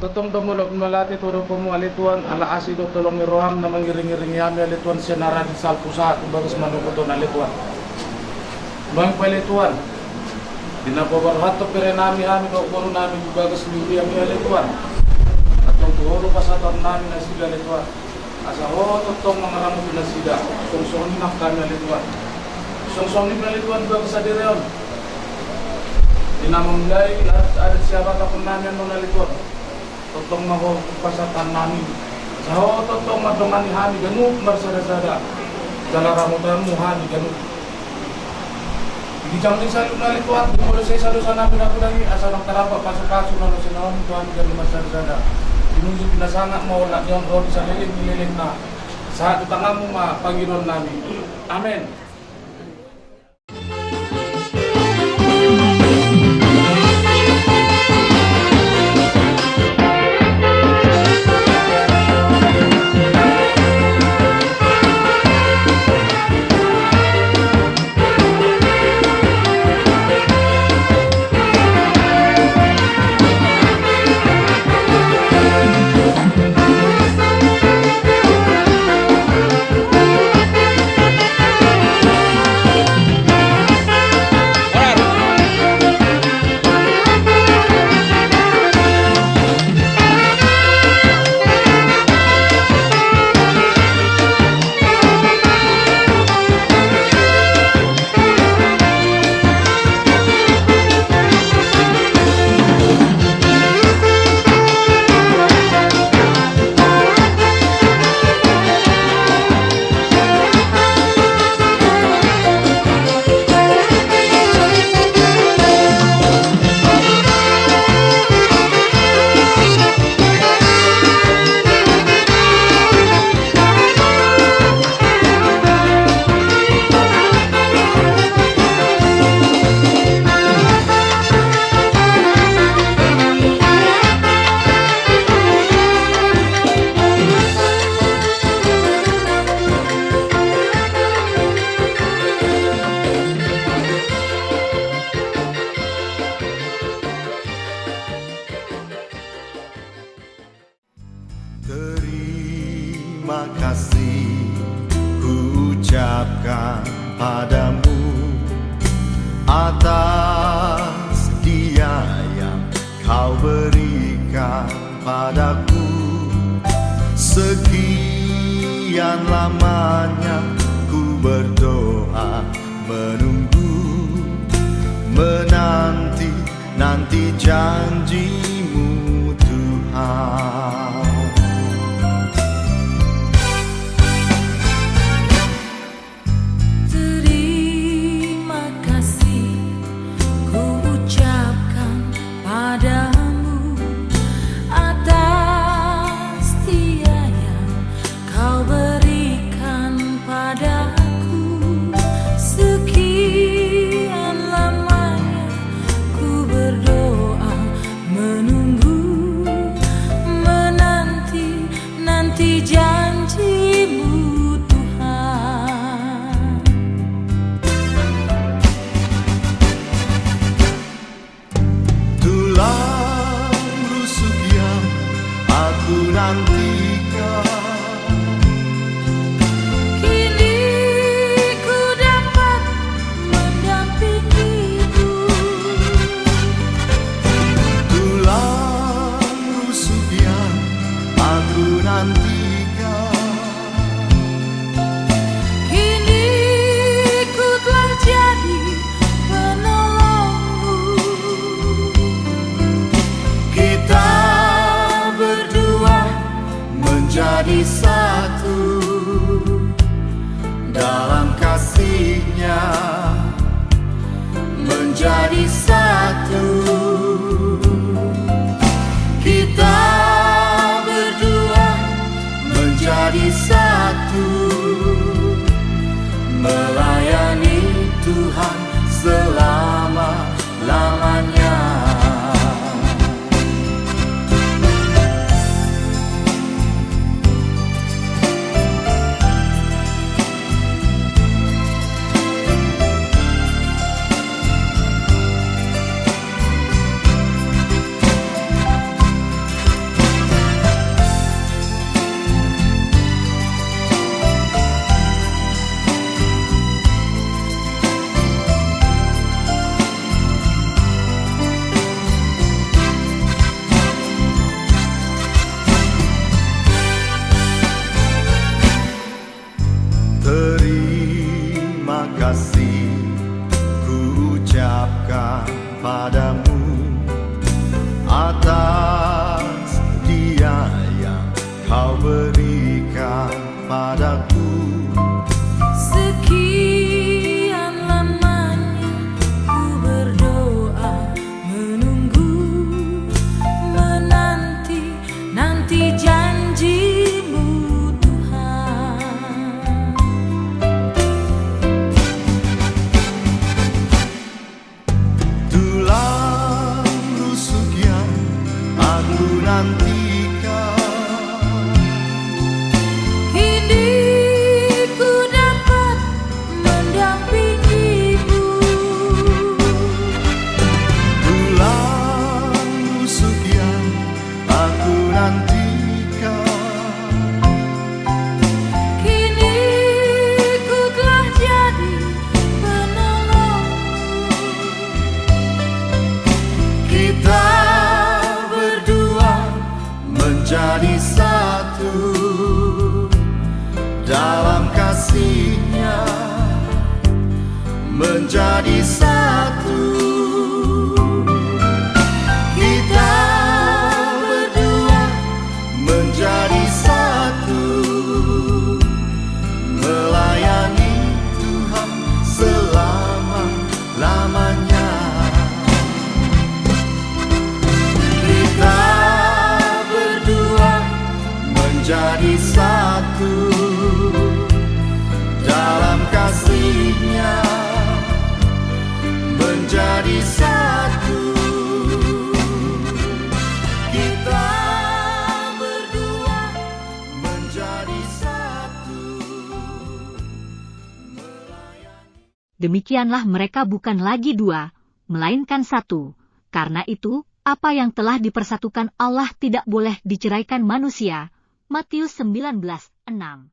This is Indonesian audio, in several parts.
Totong tumulog malati turong po mo alituan ala asido tulong ni Roham na mangiring-iring yami alituan siya naradi sa alpusa bagas manukuton alituan. Bang palituan. Dinapabarhato pere nami ko puro nami bagas liuri yami alituan. Atong tuhuro pasatan nami na sila alituan. Asa ho totong mga ramo na sila. Sungsong nak kami alituan. Sungsong ni alituan bagas sa direon. Dinamamlay at ada siapa takon nami ano alituan. Totong maho pasatan namin. Sa ho totong madongan ni hani ganuk marsada-sada. Dalaramutan mo hani ganuk. Di jam din sa lunali ko at dimulay sa isa namin ako lagi asa ng tarapa pasok-pasok na sa naon to hani ganuk marsada-sada. Dinunjud pinasanga mo wala yung rod sa liling na sa tutanga mo Panginoon namin. Amen. Terima kasih ku ucapkan padamu atas dia yang kau berikan padaku. Sekian lamanya ku berdoa menunggu menanti janjimu Tuhan. nantikan. Kini ku dapat mendampingimu. Bulan busuk yang aku nantikan. Kini ku telah jadi penolongmu. Kita berdua menjadi satu dalam kasih-Nya, menjadi satu. Kita berdua menjadi satu, melayani Tuhan selama-lamanya. Kita berdua menjadi satu dalam kasih-Nya, menjadi satu. Kita berdua menjadi satu, melayani. Demikianlah mereka bukan lagi dua, melainkan satu. Karena itu, apa yang telah dipersatukan Allah tidak boleh diceraikan manusia. Matius 19:6.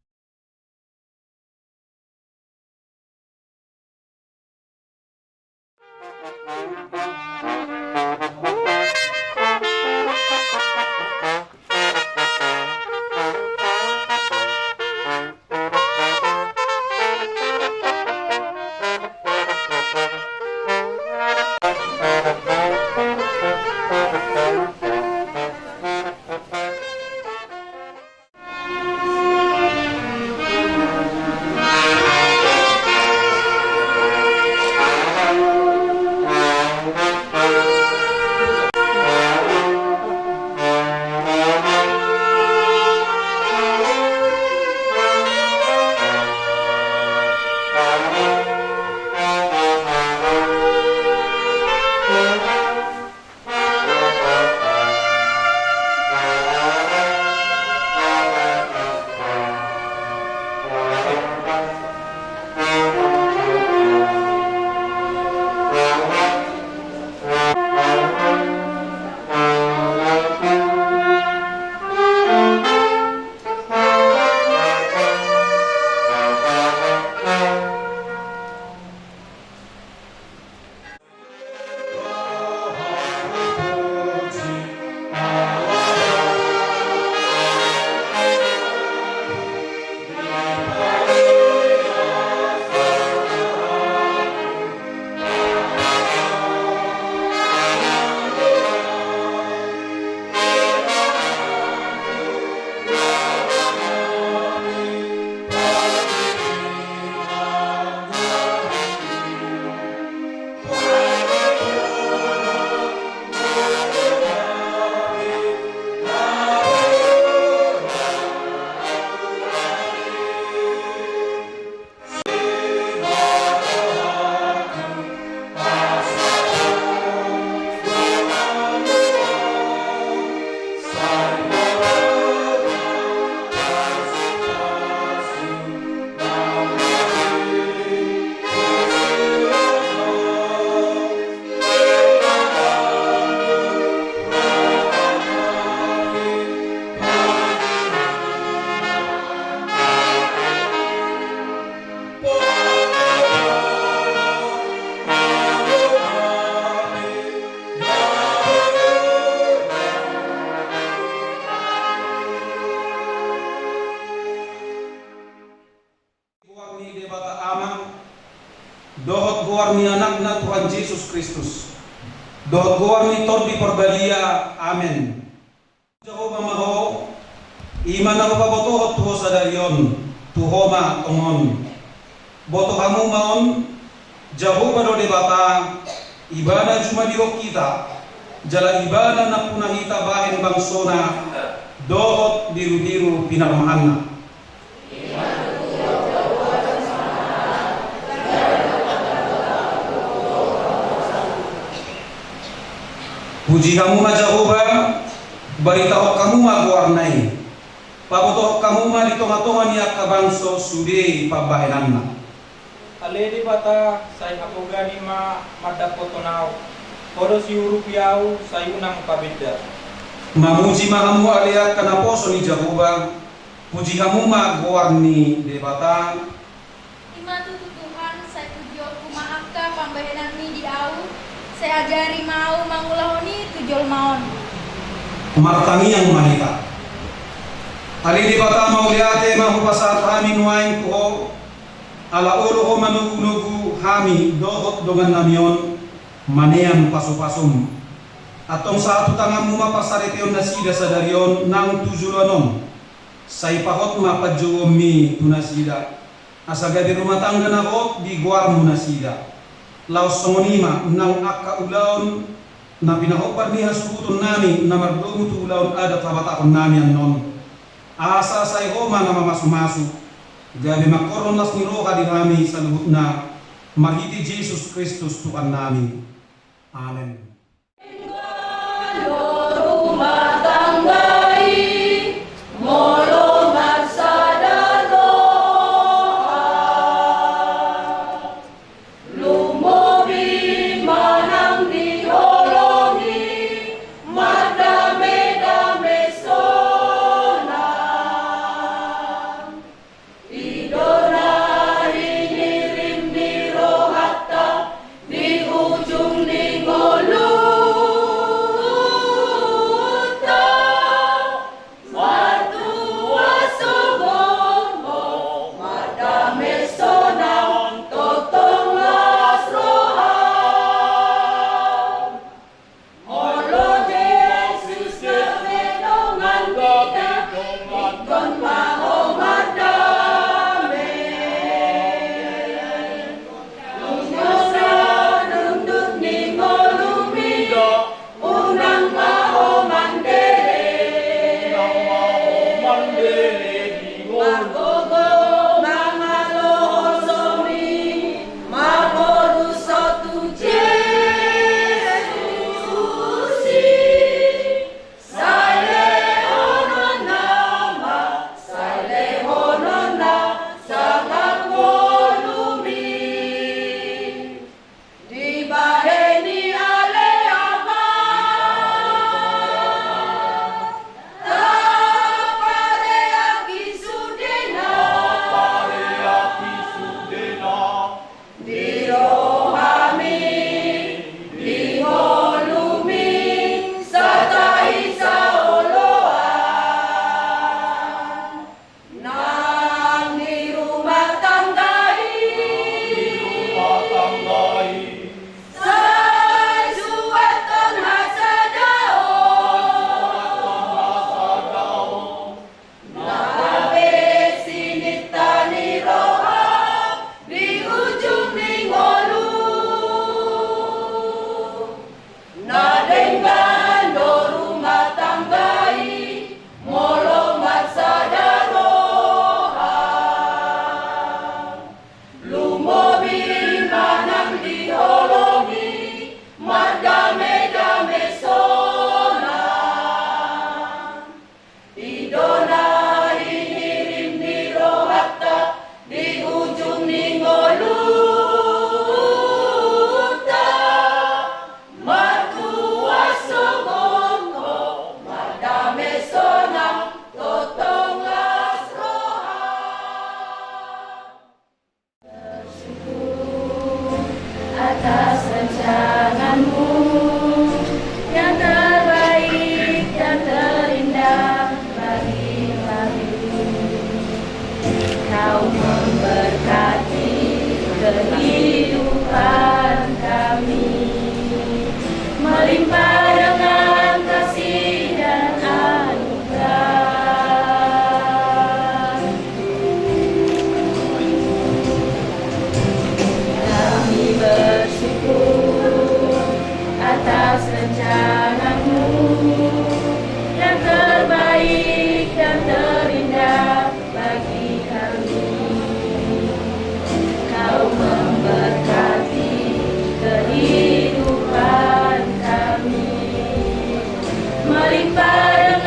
Dohot goar ni anak na Tuhan Yesus Kristus. Dohot goar ni torbi perbalia. Amen. Jehovah maho, iman ako pa botohot tuho sa darion, tuhoma tongon. Boto kamu maon, Jehovah do debata, ibana cuma dihok kita, jala ibana na punahita bahen bangsona, dohot biru-biru pinarmahanna. Puji kamu na Jehovah, Barita kamu magwarnay. Pabuto kamu ma di tonga-tonga niya kabanso sude pabahenanna. Aledi bata say apogani ma madapotonaw. Poro si urupiao sayunang pabida. Mamuji mahamu aliat kanaposo ni Jehovah. Puji kamu magwarni de bata. Imatutu Tuhan saya tujol kumaaka pambahenan mi di au. Saya ajari mau mangulahoni tujol maon. Martangi yang manita. Ali di bata mau liate mahu pasat kami nuain kuho. Ala ulu ho manugu-nugu hami dohot dongan namion manean pasu-pasum. Atong satu tangan muma pasaretion nasida sadarion nang tujulanon. Say pahot mapajuom mi tunasida. Asaga di rumah tangga na hot di guar munasida. Laos songonima nang akka ulaon na pinahopar ni hasubutun nami na mardomu tu ulaon ada tabatakon nami anon. Asa say homa na mamasu-masu. Gabi makoron nas ni roha di rami sa luhut na mahiti Jesus Kristus Tuhan namin. Amen. Rumah tanggai molo maksadaro lumobi manang diholongi madame-dame sona idona hinirim di rohata di ujung ningolu Melimpah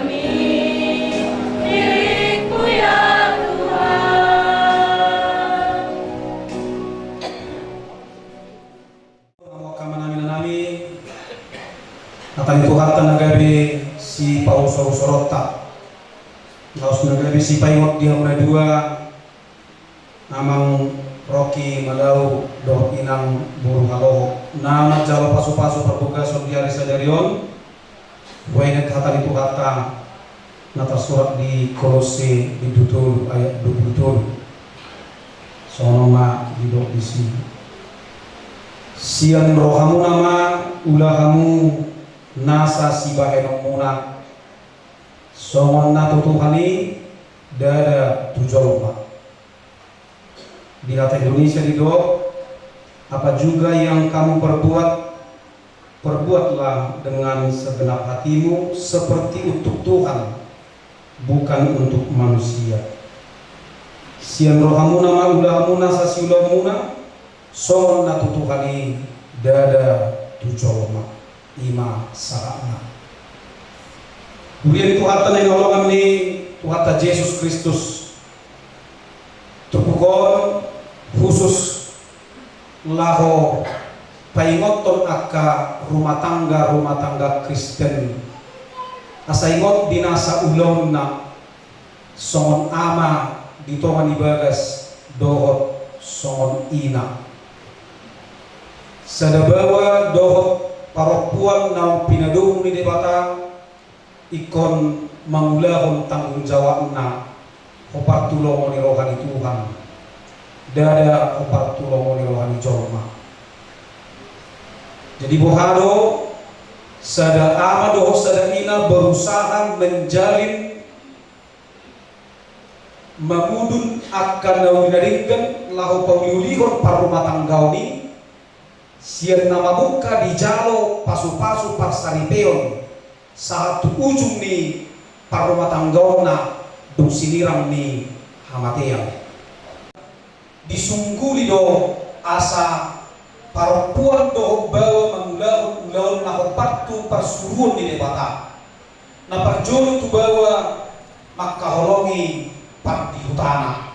demi diriku ya Tuhan. Natang itu kata nagabi si Paul sorota, laos nagabi si Paingot dia muna dua, namang Rocky Malau doh inang burung halo, nama jalo pasu-pasu perbuka sordiari sadarion, buai kata itu kata nata surat di Kolose di tutur ayat 27, sonoma di dok di sini. Sian rohamu nama ulahamu nasa sibahenong muna songon na tutuhani dada tujolma di kata Indonesia di do apa juga yang kamu perbuatlah dengan segenap hatimu seperti untuk Tuhan bukan untuk manusia. Sian rohamu nama ulahamu nasa siulamuna songon na tutuhani dada tujolma ima sarana. Kemudian Tuhan yang nolongan ni Tuhan Yesus Kristus terpukul khusus laho paingoton aka rumah tangga Kristen asaingot dinasa ulon na songon ama ditongan ibagas dohot songon ina sadabawa dohot paropuan na pinadung ni debata ikon mangulahon tanggung jawab na hopar tulong ni rohani Tuhan dada hopar tulong ni rohani jorma. Jadi bohado sada amado sada ina berusaha menjalin mamudun akan nawinaringkan lahu pawilihon parumah tanggau ni sian nama buka di jalo pasu-pasu parsaripeon satu ujung ni parumah tanggona dong sinirang ni hamateang disungguli do asa perempuan do bawa mengulaun na hopatu persuruan di debata na parjolo tu bawa makaholongi pat di hutana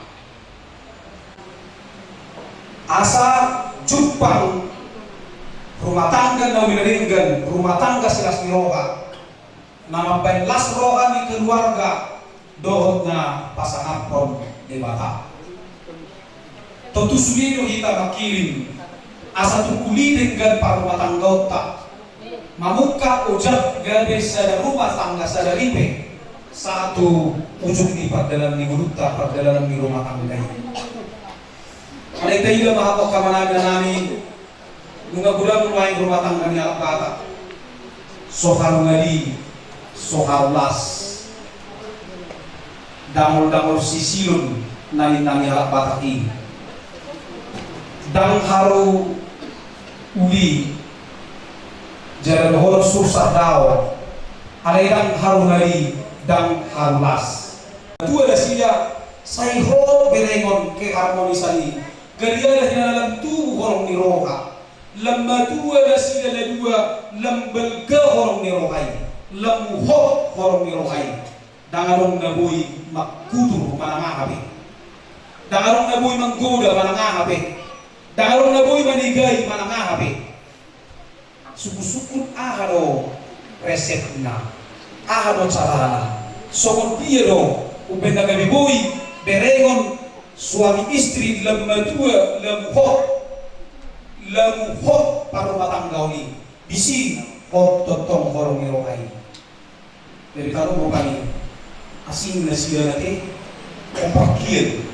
asa jupang rumah tangga na winaringgan, rumah tangga silas ni roha nama penlas roha ni keluarga dohot na pasangapon di bata tentu sulido kita makirim asa tukuli dengan para rumah tangga otak mamuka ujak gabe sada rumah tangga sada ripe satu ujung di perdalam ni guluta perdalam ni rumah tangga ini ada ila mahapok kamanaga nami nunga gulang lumayan rumah tangga ni alakata sohar ngali sohar las damol sisilun nani alakata ini dang haru uli jalan hor susah daw alay dang haru ngali dang haru las dua dasia say ho berengon ke harmonisani gariala hinalam tu horong ni roha lamma dua dasila la dua lambal ga horong ni rohai lamu ho horong ni rohai dangarong naboy makkudur manangahabe dangarong naboy manggoda manangahabe dangarong naboy manigay manangahabe suku-sukun ahado resepna ahado carana sokon piero ubenda gabiboy berengon suami istri lamma dua lamu ho para rumah tangga ini bisi ho totong horong ngirokai dari karo mo kami asing na sila nate kompakil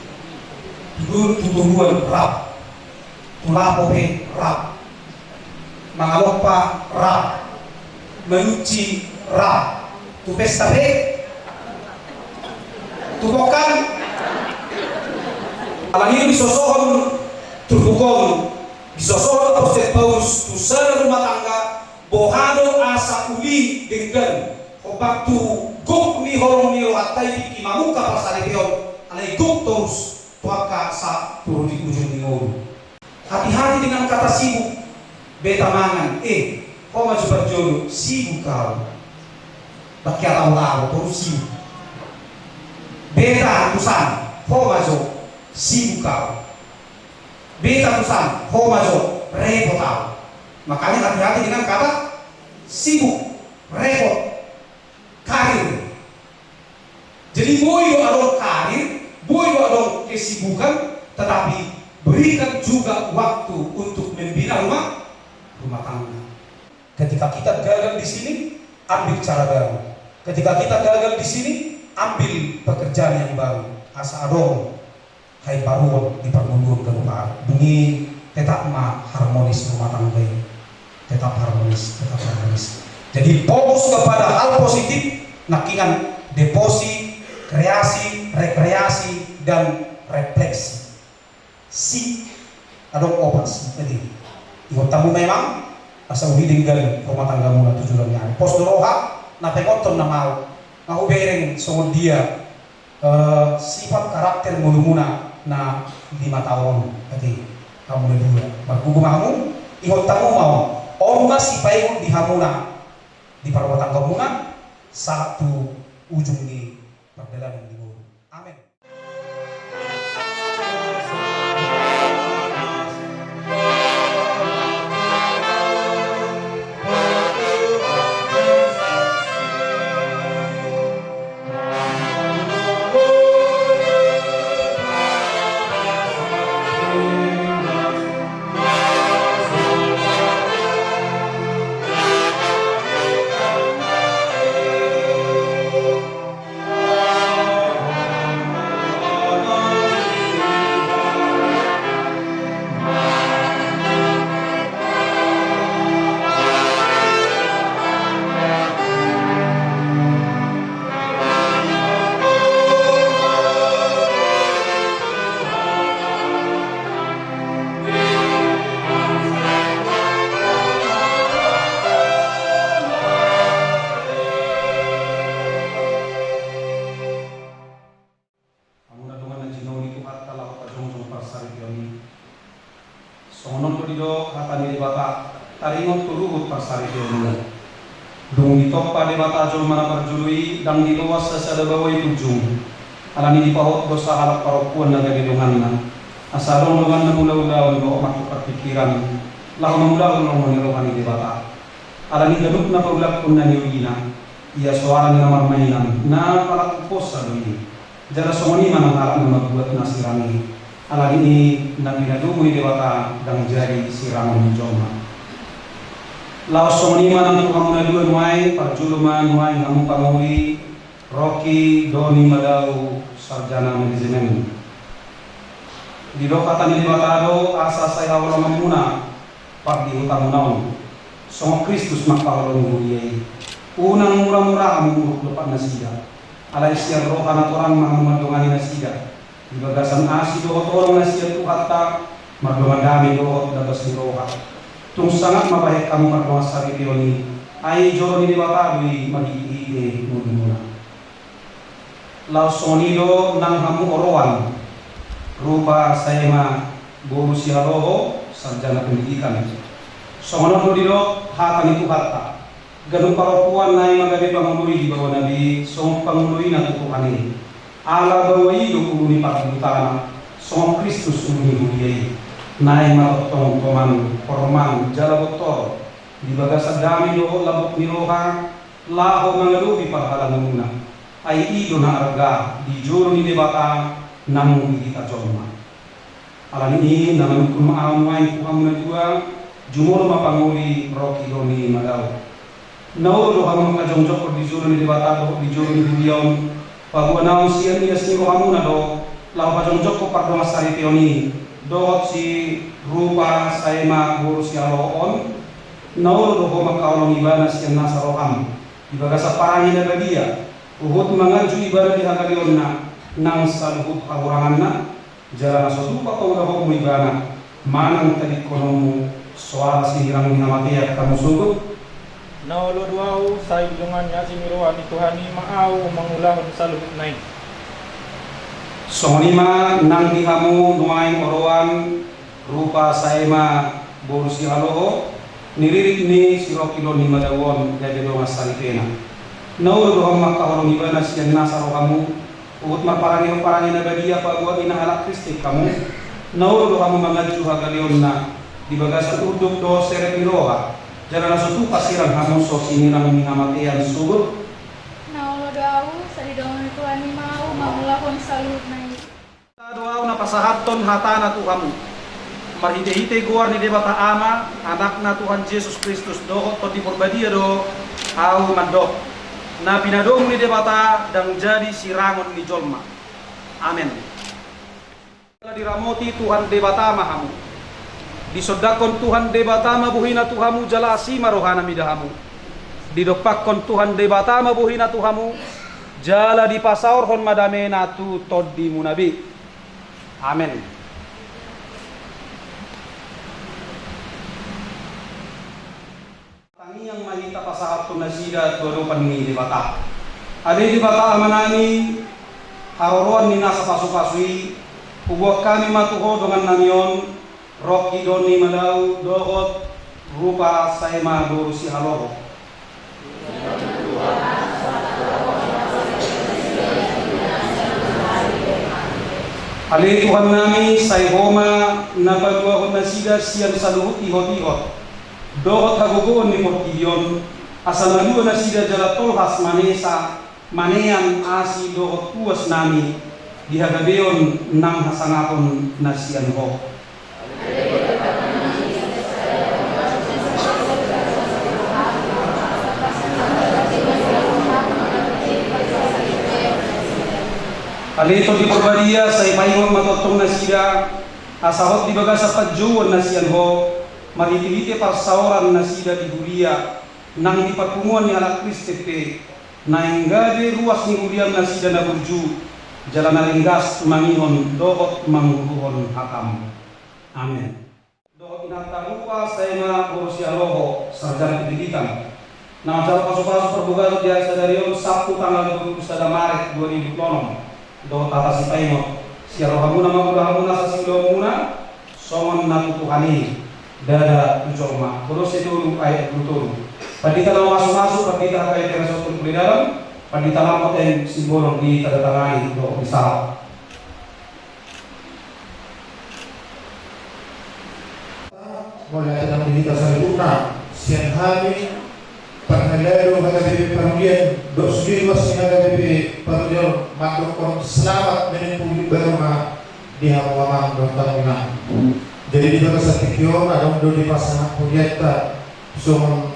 tuturuan rap tulapo pe rap mangalok pa rap menuci rap tu pesta pe tupokan alang ini disosohon turbukon disosohon Apostel Paulus tu sana rumah tangga bohano asa uli dengan waktu gok ni horong ni rohatai di mamuka pasaripion alai gok terus tuaka sa turun di ujung ni nguru hati-hati dengan kata sibuk beta mangan kau maju berjodoh sibuk kau bakia tahu torusi beta tusan homazo sibukau beta tusan homazo repotau. Makanya hati-hati dengan kata sibuk, repot, karir. Jadi boleh ada karir, boleh ada kesibukan, tetapi berikan juga waktu untuk membina rumah tangga. Ketika kita gagal di sini, ambil cara baru. Ketika kita gagal di sini, ambil pekerjaan yang baru. Asa adong, hai baruan di permundur ke rumah. Bunyi tetap harmonis rumah tangga ini. Tetap harmonis. Jadi fokus kepada hal positif, nakingan deposit, kreasi, rekreasi, dan refleksi. Si adong obat jadi ikut tamu memang asal tinggal rumah tanggamu na tujuannya pos doroha na pengoton na mau bereng songon dia sifat karakter muna na 5 tahun jadi kamu na dua bagugu mamu ikut tamu mau orma si paingon di hamuna di rumah tanggamu na satu ujung di perjalanan di bawah. Amin. Songonon ko dito hatani di bata taringon tuluhut parsari tiyo dung ditoppa di bata jol mana parjului dang diluwas sa sadabaway tujung alani di pahot dosa halap paropuan na gagilungan na asalong lungan na mula-ulawan ko makipag pikiran lahu mamulawan ng manirohan di bata alani ganuk na paulak kun na niwina iya suara ni marmainan na palakupos sa luwi jara songoni manang harap na magbuat na sirami alagi ini nabi nadumuni dewata dang jari sirangon joma laos songoni manang tuhamu naduan wai parjuluman wai ngamu panguli Rocky Doni Madau sarjana manajemen di dokatan ini batado asa saya awal mamuna pak di utamu naon songo Kristus makawalon guliyai unang murah-murah amuruk lepat nasida ala isyar rohana orang mahamandongani nasida di bagasan asi dohot orang nasihat hatta mardongan dami dohot dabas roha tung sangat mabahek kamu mardongan sari pioni ai joro ni diwatawi magi muduna lau sonido nang hamu orowan rupa saya ma guru sialoho sarjana pendidikan songono dido hatan itu hatta ganung parapuan nai magabe pangului di bawah nabi song pangului na tutukan ini ala bawai do kuluni pakutana song Kristus umuni buyai nai marotong toman korman jala botor di bagasa dami do labok niroha laho mangalubi pahalan muna ai ido na arga di juru ni debata namu kita joma ala ini naman kun maamai kuham na dua jumur mapanguli Rocky Doni Madau nau do hamam kajongjok di juru ni debata do di juru ni dion pagua naon sian ni asni rohamuna do lau pajongjok ko pardo masari teoni do si rupa saema guru sialoon nau do ho makaolong ibana sian nasa roham di bagasa parangi na dia uhut mangaju ibadah di hagalionna nang saluhut kahuranganna jalan sodupa ko udah ho ibana manang tadi konomu soal sihirang minamatia kamu sungguh Naolo duau sa ilungannya simiruan Tuhani maau mangulahon sa lubuk naik. Songonima nang dihamu nuaing orowan rupa saema borusi haloho niririk ni si Rocky Doni Madawon jadi dongas salipena. Nauro doang makahorong iba na siyang nasa kamu. Ugot marparangi na badia pa buat inahalak Kristi kamu. Nauro doang mangaju hagalion na di bagasa uduk do seret miroha. Jangan langsung pasirang hamu so sinirang mingamatian subur. Naulo doau sa didongan Tuhan ni mau mamulahon salut na ito. Doa na pasahaton hatana tu kamu. Marhite-hite guar ni debata ama anak na Tuhan Yesus Kristus dohot to di porbadia do au mandok. Na pinadong ni debata dan jadi sirangon ni jolma. Amin. Diramoti Tuhan debata mahamu. Disodakon Tuhan debata mabuhina Tuhamu jala asima rohana midahamu. Didopakon Tuhan debata mabuhina Tuhamu jala dipasaur hon madame na tu toddi munabi. Amin. Yang mahita pasahat tu nasida tuarupan ni debata. Ada debata amanani haruan ni nasa pasu-pasui ubuah kami matuho dengan namion roki doni malau dohot rupa saema dorusi haloho. Ali Tuhan nami say homa napagwa ko nasida siyan saluhut ihot-ihot. Dohot hagugoon ni Mortidion asal naluwa na sida jala tolhas manesa manean asi dohot puas nami dihagabeon nang hasangaton na siyan ho. Alito di perbadia sa ipaingon matotong na sida asahot di bagasa padjuon na siyan ho. Mariti-riti parsauran na sida di Huria nang dipatunguan ni anak Kristi na enggade ruas ni Huria na sida na burju jalan naringgas mangihon dohot mangguruhon hakam. Amin. Dohot inatarupa sa ema Borussia Loho sarjana pendidikan. Nah, jauh pasu-pasu perbukaan biasa dari Sabtu tanggal 21 Maret 2006. Dohot atas ipaimot siarohamu nama ulahamu nasa silomuna songon natutuhani. Dada ujoma terus itu ayat berturut. Pandita lama masuk pandita kaya teresotul di dalam pandita lama yang simbolon di tanda tangan untuk bisa. Mulai dalam kita sempurna siang hari pengelero hagabe perulian dosgi was hagabe perulian makro selamat dengan publik baru di halaman Dontamina. Jadi di bagasa tikyon ada undo di pasangan proyekta sumon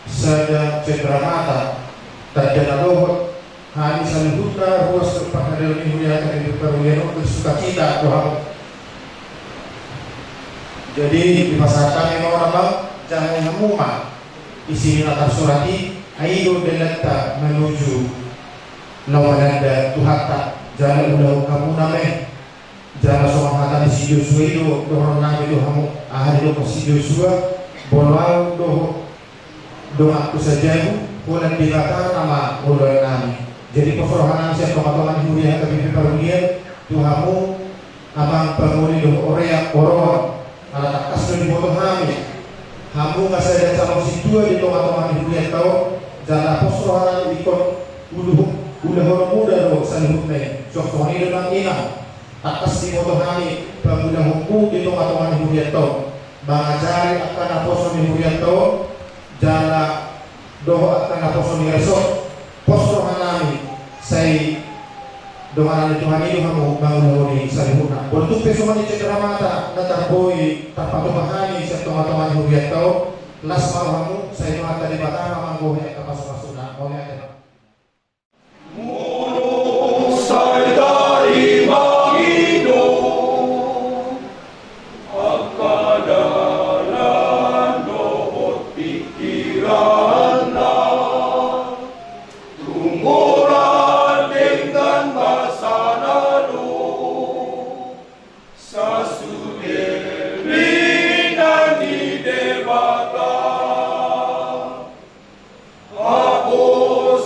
sada cendera mata tadana lohot hani saluhuta ruas terpakadel ni huya kami perulian untuk sukacita doa. Jadi di pasar kami orang bang jangan ngemuma isi natar surati aido delata menuju lawananda tuhata jalan udah kamu nameh jangan soal kata di si Joshua itu dohor nami dohamu ahari dohor si Joshua bolau doh aku saja bulan dikata nama ulai nami. Jadi kefrohanan siap pengetahuan huriah kami perulian dohamu amang penguri doh oreak oroh ala takas di foto kami hamu nggak saya calon si dua di pengetahuan huriah tahu jangan kefrohanan ikut udah orang muda doh salihutnya sok ini dengan inang atas di foto kami pengguna hukum di tengah-tengah Hurianto mengajari akan aposon Hurianto jala doho akan aposon Resort posro hanami saya doa Tuhan itu kamu bangun di salihuna untuk pesuman di cendera mata natarboy tapatu bahani sa tengah-tengah Hurianto las kamu saya doa tadi batang manggohe kapas-pasuna oleh Saya dari Aku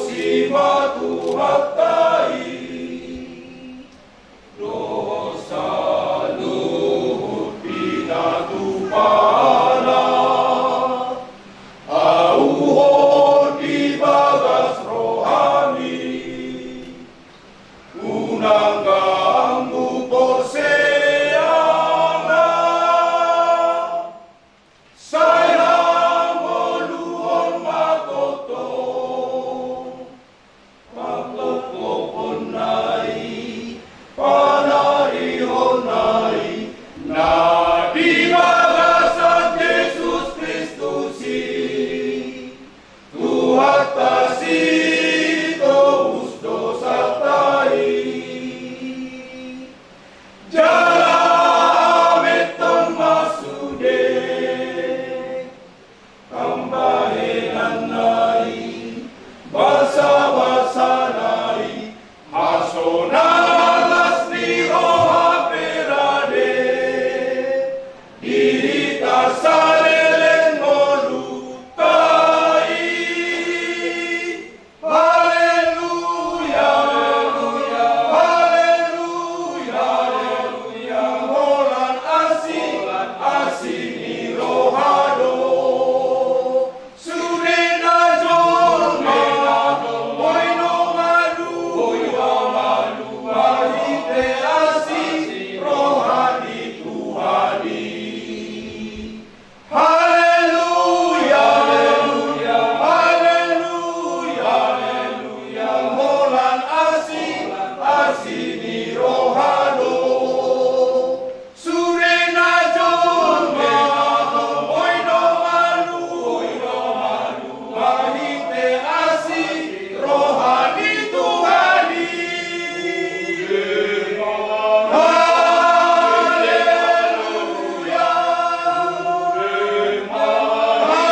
Personalas ni roha perade, dirita salelen molutai. Haleluya, haleluya, haleluya, molan asing ni rohado. Surena jolme, moino malu, wahite asing rohani Tuhani. Haleluya, haleluya, haleluya, haleluya, molan asing ni rohado. Surena jolme, moino malu, wahite asing rohani Tuhani. Haleluya, haleluya, haleluya.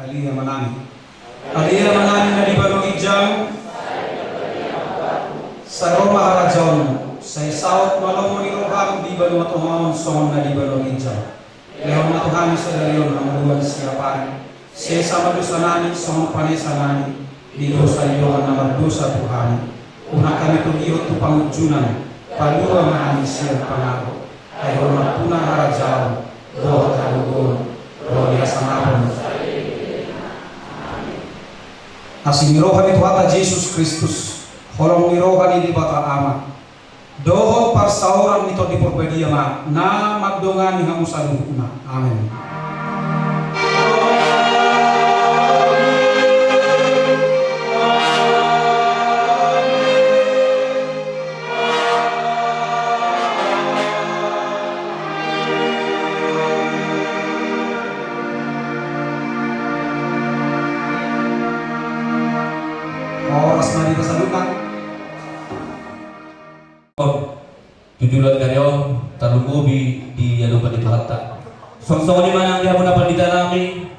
Aliyah manami. Aliyah manami na di balogijang sa Roma harajon sa isaot malong manirohang di balu matuhaon songon na di balogijang. Leon na Tuhan sa dalion ang maluwan siya pare. Siya sa madusanani songon panesanani di dosa iyoan na madusa Tuhan. Una kami tugiot tu pangujunan palua mahani siya pangago. Ay hormat punang harajaw doa kalugon doa biasa ngapon. Asimirohan itu hata Yesus Kristus holong mirohan ini bata ama doho parsauran itu di perbedia na magdongan ni hamusan una. Amin. Oras na dito sa lupa. Tujulan kayo talugobi di alupan itu hatta. Songsong ni mana dia muna pandita nami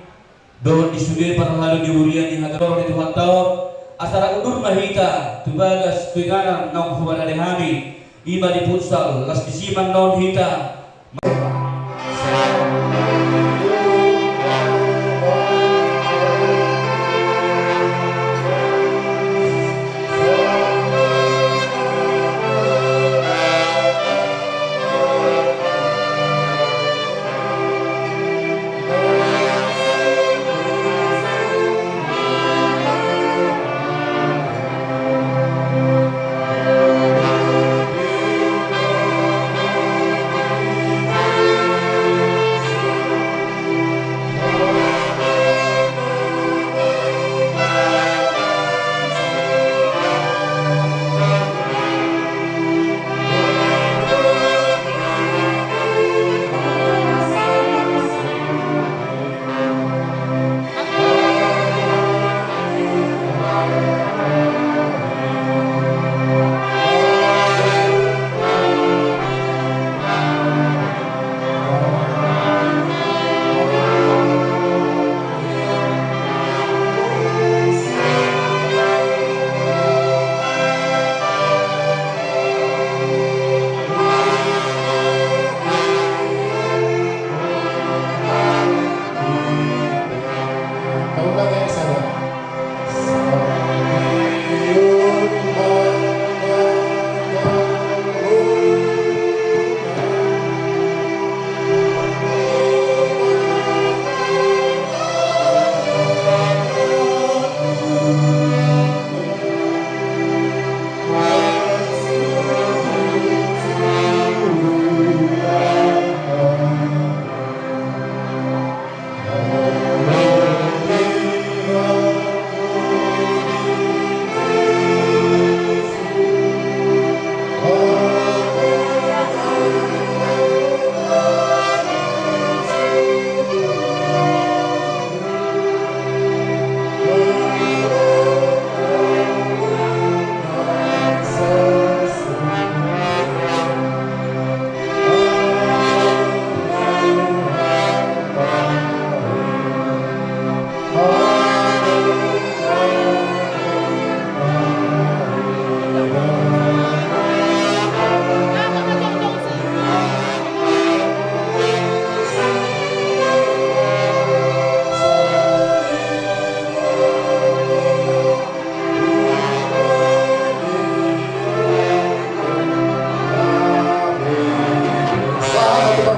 doon isudir para halo di urian di hagor itu hatta asara udur mahita tubagas tuigana nang hubana dehami iba di futsal las disiman non hita.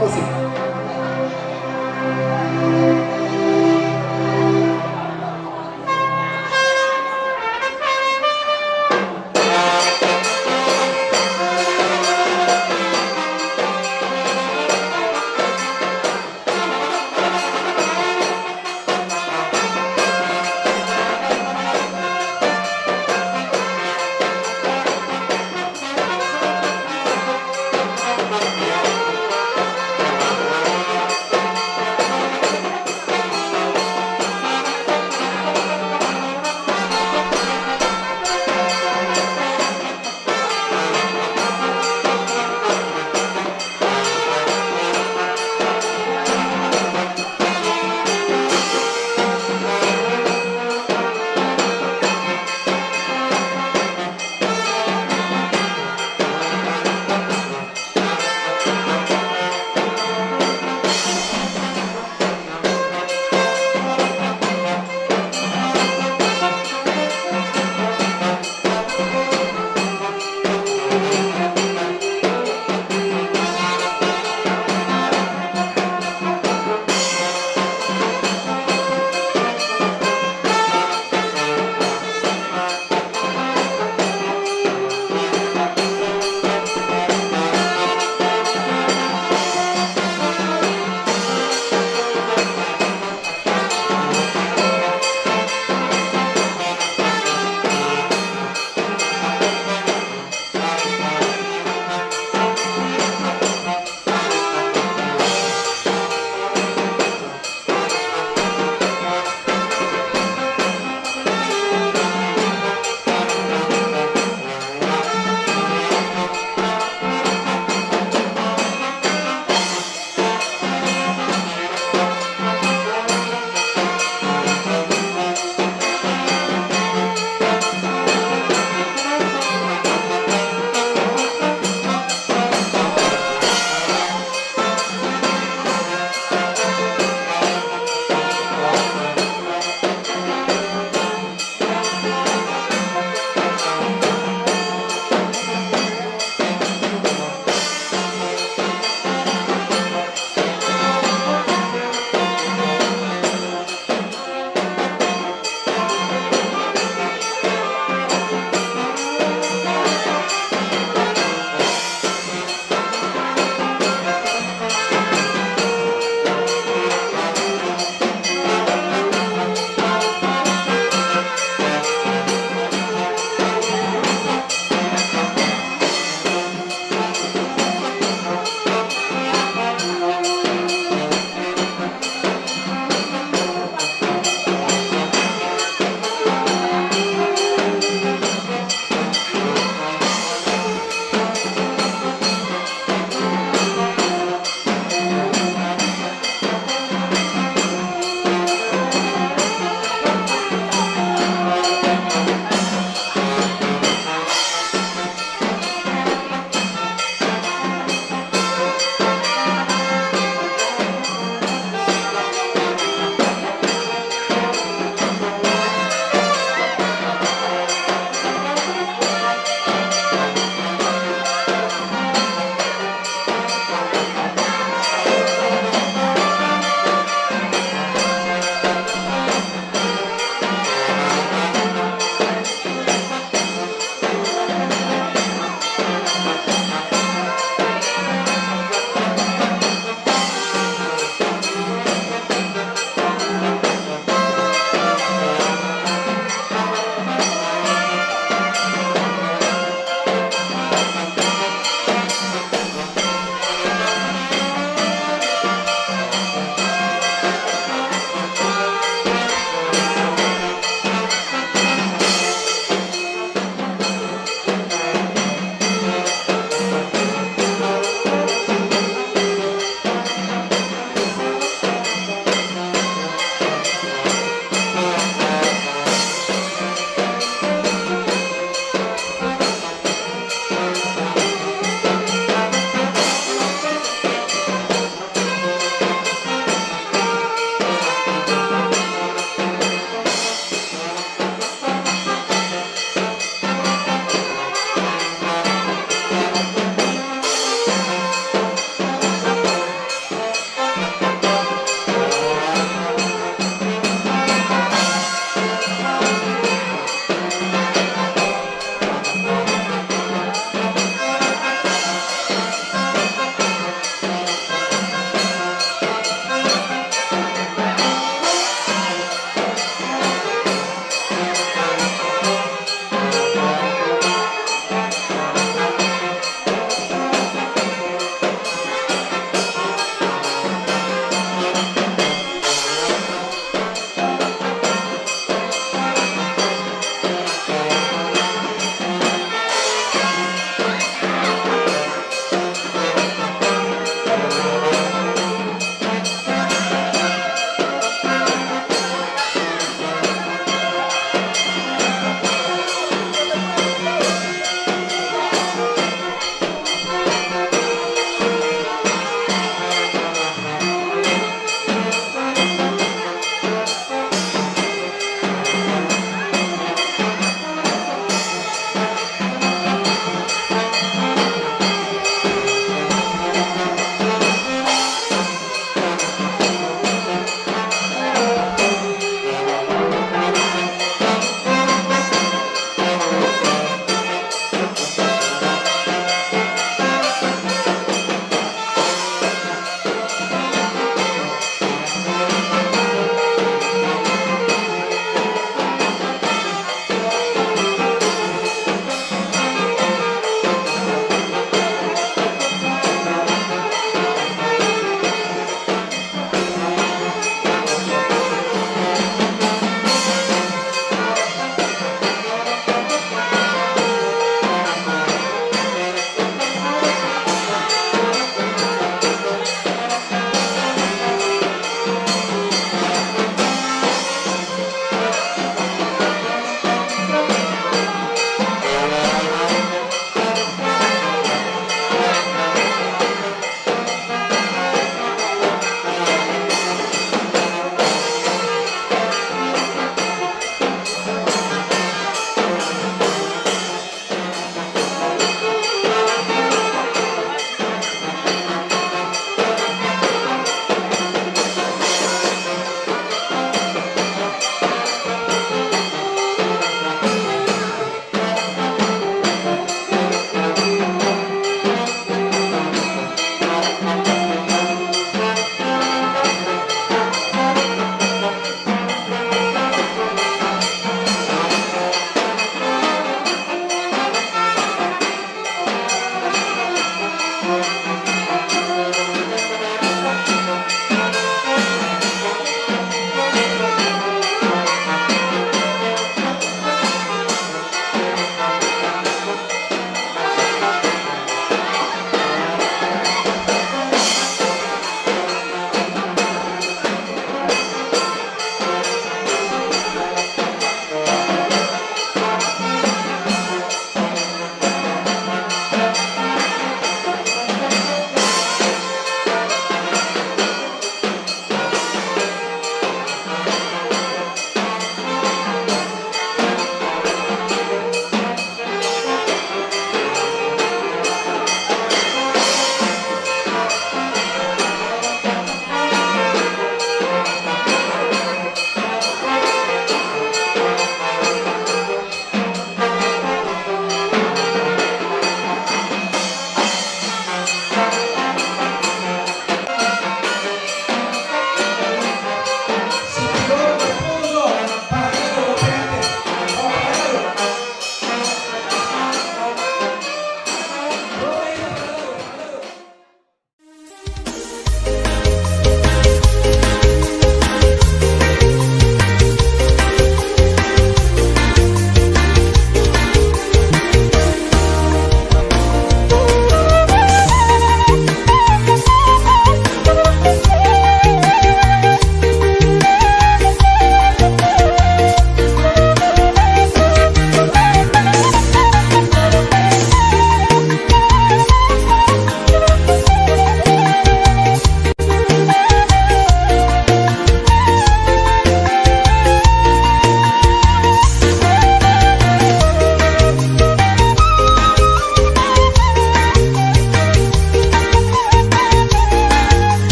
Musik.